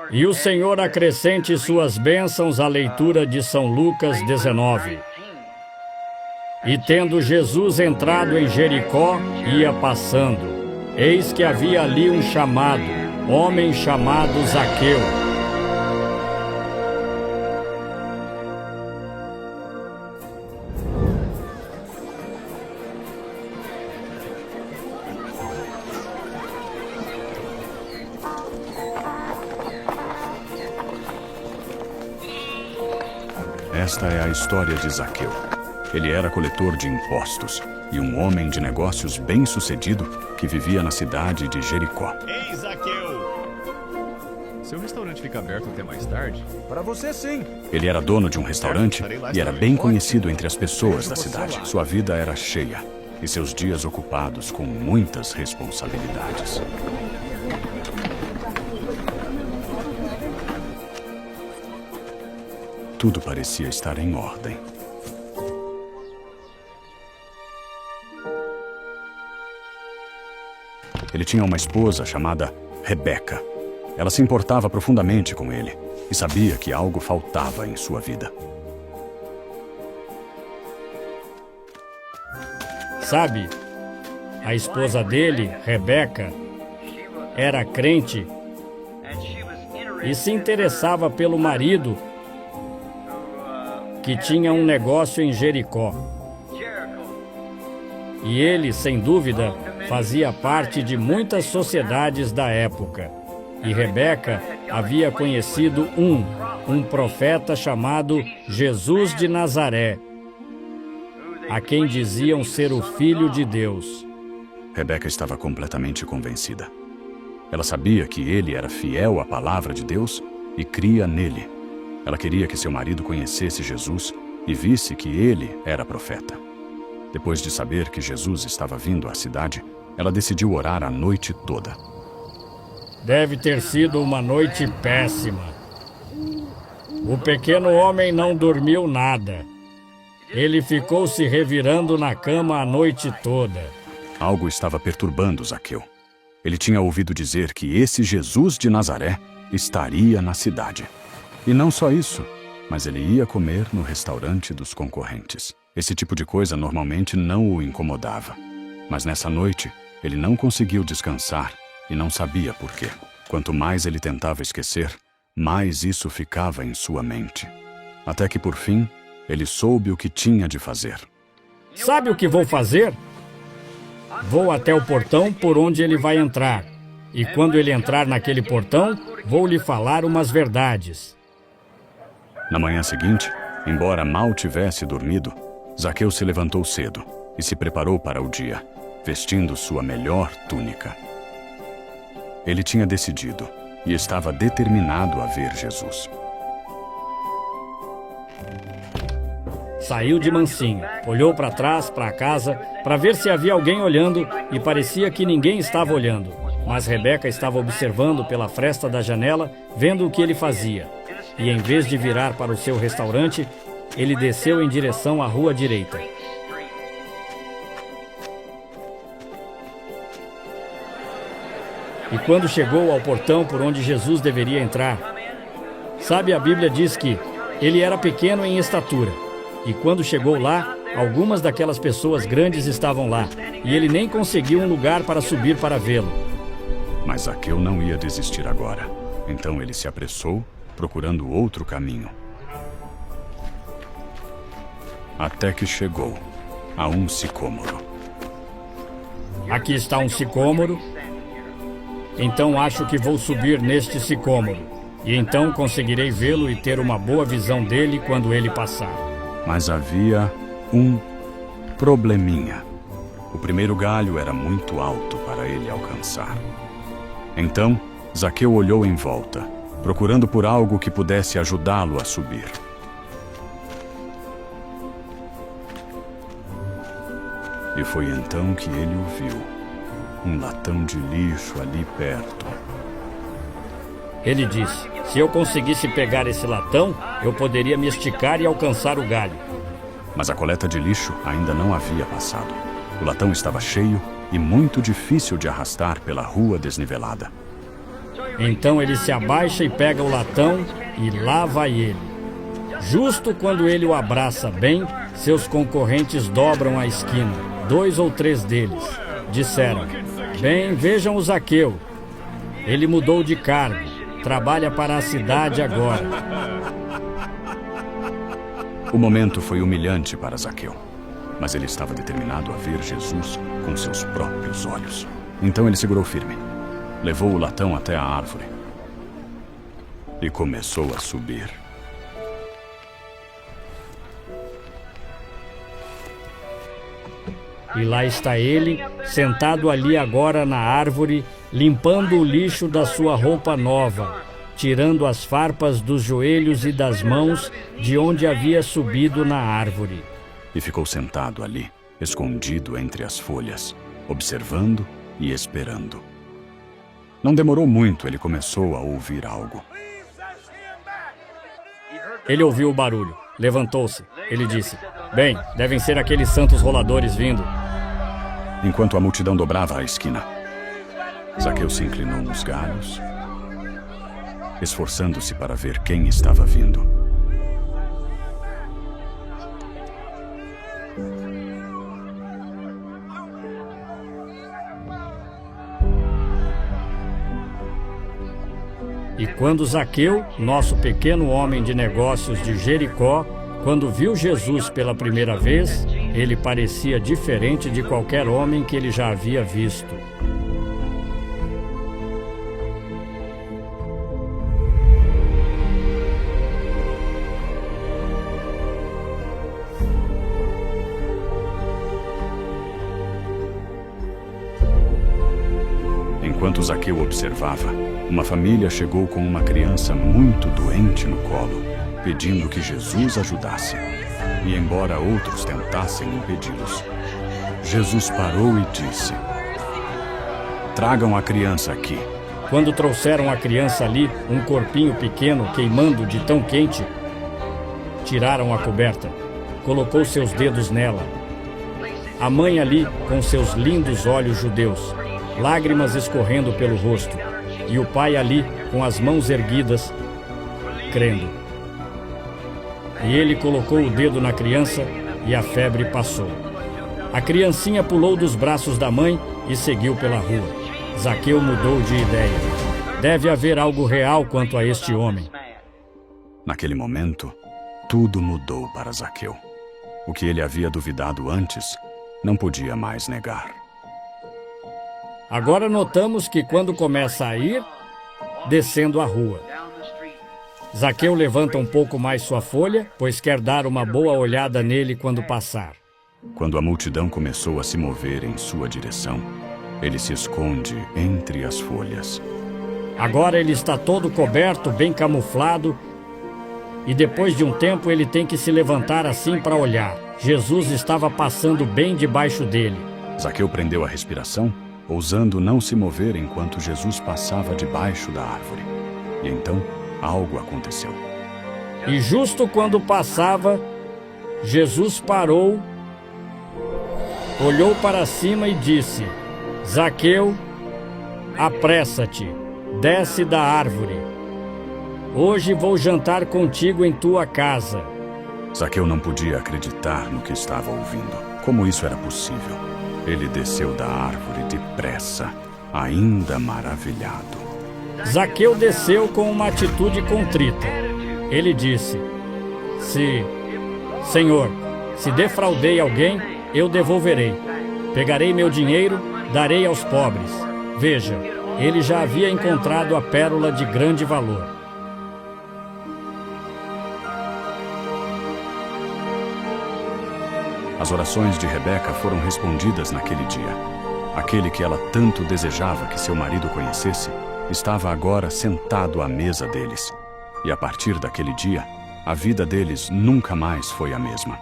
E o Senhor acrescente suas bênçãos à leitura de São Lucas 19. E tendo Jesus entrado em Jericó, ia passando. Eis que havia ali um chamado, homem chamado Zaqueu. Esta é a história de Zaqueu. Ele era coletor de impostos e um homem de negócios bem-sucedido que vivia na cidade de Jericó. Ei, Zaqueu! Seu restaurante fica aberto até mais tarde? Para você, sim. Ele era dono de um restaurante e era bem conhecido entre as pessoas da cidade. Sua vida era cheia e seus dias ocupados com muitas responsabilidades. Tudo parecia estar em ordem. Ele tinha uma esposa chamada Rebeca. Ela se importava profundamente com ele e sabia que algo faltava em sua vida. Sabe, a esposa dele, Rebeca, era crente e se interessava pelo marido que tinha um negócio em Jericó. E ele, sem dúvida, fazia parte de muitas sociedades da época. E Rebeca havia conhecido um profeta chamado Jesus de Nazaré, a quem diziam ser o Filho de Deus. Rebeca estava completamente convencida. Ela sabia que ele era fiel à palavra de Deus e cria nele. Ela queria que seu marido conhecesse Jesus e visse que ele era profeta. Depois de saber que Jesus estava vindo à cidade, ela decidiu orar a noite toda. Deve ter sido uma noite péssima. O pequeno homem não dormiu nada. Ele ficou se revirando na cama a noite toda. Algo estava perturbando Zaqueu. Ele tinha ouvido dizer que esse Jesus de Nazaré estaria na cidade. E não só isso, mas ele ia comer no restaurante dos concorrentes. Esse tipo de coisa normalmente não o incomodava. Mas nessa noite, ele não conseguiu descansar e não sabia por quê. Quanto mais ele tentava esquecer, mais isso ficava em sua mente. Até que, por fim, ele soube o que tinha de fazer. Sabe o que vou fazer? Vou até o portão por onde ele vai entrar. E quando ele entrar naquele portão, vou lhe falar umas verdades. Na manhã seguinte, embora mal tivesse dormido, Zaqueu se levantou cedo e se preparou para o dia, vestindo sua melhor túnica. Ele tinha decidido e estava determinado a ver Jesus. Saiu de mansinho, olhou para trás, para a casa, para ver se havia alguém olhando e parecia que ninguém estava olhando. Mas Rebeca estava observando pela fresta da janela, vendo o que ele fazia. E em vez de virar para o seu restaurante, ele desceu em direção à rua direita. E quando chegou ao portão por onde Jesus deveria entrar, sabe, a Bíblia diz que ele era pequeno em estatura. E quando chegou lá, algumas daquelas pessoas grandes estavam lá, e ele nem conseguiu um lugar para subir para vê-lo. Mas Zaqueu não ia desistir agora. Então ele se apressou, procurando outro caminho. Até que chegou a um sicômoro. Aqui está um sicômoro. Então acho que vou subir neste sicômoro. E então conseguirei vê-lo e ter uma boa visão dele quando ele passar. Mas havia um probleminha. O primeiro galho era muito alto para ele alcançar. Então, Zaqueu olhou em volta, procurando por algo que pudesse ajudá-lo a subir. E foi então que ele o viu. Um latão de lixo ali perto. Ele disse, se eu conseguisse pegar esse latão, eu poderia me esticar e alcançar o galho. Mas a coleta de lixo ainda não havia passado. O latão estava cheio e muito difícil de arrastar pela rua desnivelada. Então ele se abaixa e pega o latão e lá vai ele. Justo quando ele o abraça bem, seus concorrentes dobram a esquina, 2 ou 3 deles. Disseram: bem, vejam o Zaqueu. Ele mudou de cargo, trabalha para a cidade agora. O momento foi humilhante para Zaqueu, mas ele estava determinado a ver Jesus com seus próprios olhos. Então ele segurou firme, levou o latão até a árvore e começou a subir. E lá está ele, sentado ali agora na árvore, limpando o lixo da sua roupa nova, tirando as farpas dos joelhos e das mãos de onde havia subido na árvore. E ficou sentado ali, escondido entre as folhas, observando e esperando. Não demorou muito, ele começou a ouvir algo. Ele ouviu o barulho, levantou-se. Ele disse: bem, devem ser aqueles santos roladores vindo. Enquanto a multidão dobrava a esquina, Zaqueu se inclinou nos galhos, esforçando-se para ver quem estava vindo. E quando Zaqueu, nosso pequeno homem de negócios de Jericó, quando viu Jesus pela primeira vez, ele parecia diferente de qualquer homem que ele já havia visto. Enquanto Zaqueu observava, uma família chegou com uma criança muito doente no colo, pedindo que Jesus ajudasse. E embora outros tentassem impedi-los, Jesus parou e disse: tragam a criança aqui. Quando trouxeram a criança ali, um corpinho pequeno queimando de tão quente, tiraram a coberta, colocou seus dedos nela. A mãe ali, com seus lindos olhos judeus, lágrimas escorrendo pelo rosto, e o pai ali, com as mãos erguidas, crendo. E ele colocou o dedo na criança e a febre passou. A criancinha pulou dos braços da mãe e seguiu pela rua. Zaqueu mudou de ideia. Deve haver algo real quanto a este homem. Naquele momento, tudo mudou para Zaqueu. O que ele havia duvidado antes, não podia mais negar. Agora notamos que quando começa a ir, descendo a rua, Zaqueu levanta um pouco mais sua folha, pois quer dar uma boa olhada nele quando passar. Quando a multidão começou a se mover em sua direção, ele se esconde entre as folhas. Agora ele está todo coberto, bem camuflado, e depois de um tempo ele tem que se levantar assim para olhar. Jesus estava passando bem debaixo dele. Zaqueu prendeu a respiração, ousando não se mover enquanto Jesus passava debaixo da árvore. E então, algo aconteceu. E justo quando passava, Jesus parou, olhou para cima e disse: Zaqueu, apressa-te, desce da árvore. Hoje vou jantar contigo em tua casa. Zaqueu não podia acreditar no que estava ouvindo. Como isso era possível? Ele desceu da árvore depressa, ainda maravilhado. Zaqueu desceu com uma atitude contrita. Ele disse: Senhor, se defraudei alguém, eu devolverei. Pegarei meu dinheiro, darei aos pobres. Veja, ele já havia encontrado a pérola de grande valor. As orações de Rebeca foram respondidas naquele dia. Aquele que ela tanto desejava que seu marido conhecesse, estava agora sentado à mesa deles. E a partir daquele dia, a vida deles nunca mais foi a mesma.